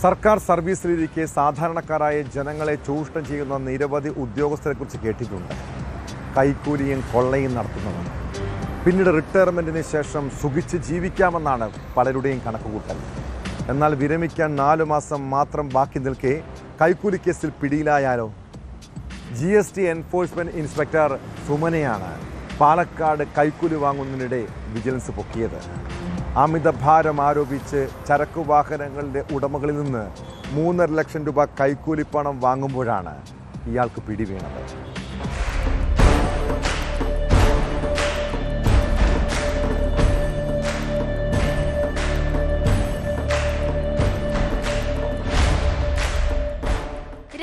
സർക്കാർ സർവീസിലിരിക്കെ സാധാരണക്കാരായ ജനങ്ങളെ ചൂഷണം ചെയ്യുന്ന നിരവധി ഉദ്യോഗസ്ഥരെക്കുറിച്ച് കേട്ടിട്ടുണ്ട്. കൈക്കൂലിയും കൊള്ളയും നടത്തുന്നവർ. പിന്നീട് റിട്ടയർമെൻറ്റിന് ശേഷം സുഖിച്ച് ജീവിക്കാമെന്നാണ് പലരുടെയും കണക്കുകൂട്ടൽ. എന്നാൽ വിരമിക്കാൻ 4 മാസം മാത്രം ബാക്കി നിൽക്കെ കൈക്കൂലി കേസിൽ പിടിയിലായാലോ? GST എൻഫോഴ്സ്മെൻറ്റ് ഇൻസ്പെക്ടർ സുമനയാണ് പാലക്കാട് കൈക്കൂലി വാങ്ങുന്നതിനിടെ വിജിലൻസ് പൊക്കിയത്. അമിതഭാരം ആരോപിച്ച് ചരക്കു വാഹനങ്ങളുടെ ഉടമകളിൽ നിന്ന് 3.5 ലക്ഷം രൂപ കൈക്കൂലിപ്പണം വാങ്ങുമ്പോഴാണ് ഇയാൾക്ക് പിടിവീണത്.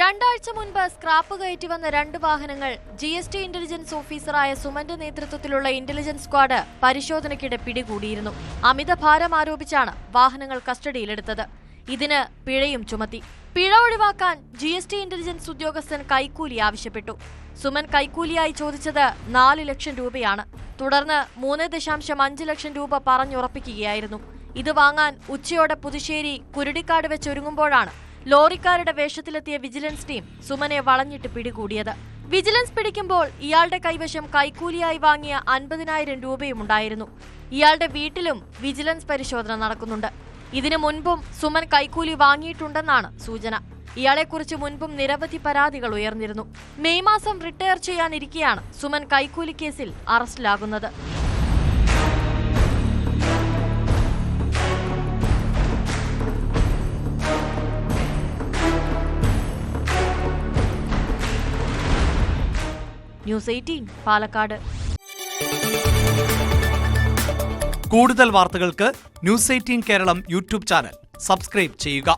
രണ്ടാഴ്ച മുൻപ് സ്ക്രാപ്പ് കയറ്റി വന്ന 2 വാഹനങ്ങൾ GST ഇന്റലിജൻസ് ഓഫീസറായ സുമന്റെ നേതൃത്വത്തിലുള്ള ഇന്റലിജൻസ് സ്ക്വാഡ് പരിശോധനയ്ക്കിടെ പിടികൂടിയിരുന്നു. അമിതഭാരം ആരോപിച്ചാണ് വാഹനങ്ങൾ കസ്റ്റഡിയിലെടുത്തത്. ഇതിന് പിഴയും ചുമത്തി. പിഴ ഒഴിവാക്കാൻ GST ഇന്റലിജൻസ് ഉദ്യോഗസ്ഥൻ കൈക്കൂലി ആവശ്യപ്പെട്ടു. സുമൻ കൈക്കൂലിയായി ചോദിച്ചത് 4 ലക്ഷം രൂപയാണ്. തുടർന്ന് 3.5 ലക്ഷം രൂപ പറഞ്ഞുറപ്പിക്കുകയായിരുന്നു. ഇത് വാങ്ങാൻ ഉച്ചയോടെ പുതുശ്ശേരി കുരുടിക്കാട് വെച്ചൊരുങ്ങുമ്പോഴാണ് ലോറിക്കാരുടെ വേഷത്തിലെത്തിയ വിജിലൻസ് ടീം സുമനെ വളഞ്ഞിട്ട് പിടികൂടിയത്. വിജിലൻസ് പിടിക്കുമ്പോൾ ഇയാളുടെ കൈവശം കൈക്കൂലിയായി വാങ്ങിയ 50,000 രൂപയും ഉണ്ടായിരുന്നു. ഇയാളുടെ വീട്ടിലും വിജിലൻസ് പരിശോധന നടക്കുന്നുണ്ട്. ഇതിനു മുൻപും സുമൻ കൈക്കൂലി വാങ്ങിയിട്ടുണ്ടെന്നാണ് സൂചന. ഇയാളെക്കുറിച്ച് മുൻപും നിരവധി പരാതികൾ ഉയർന്നിരുന്നു. മെയ് മാസം റിട്ടയർ ചെയ്യാനിരിക്കെയാണ് സുമൻ കൈക്കൂലി കേസിൽ അറസ്റ്റിലാകുന്നത്. ന്യൂസ് 18 പാലക്കാട്. കൂടുതൽ വാർത്തകൾക്ക് news 18 Keralam YouTube channel subscribe ചെയ്യുക.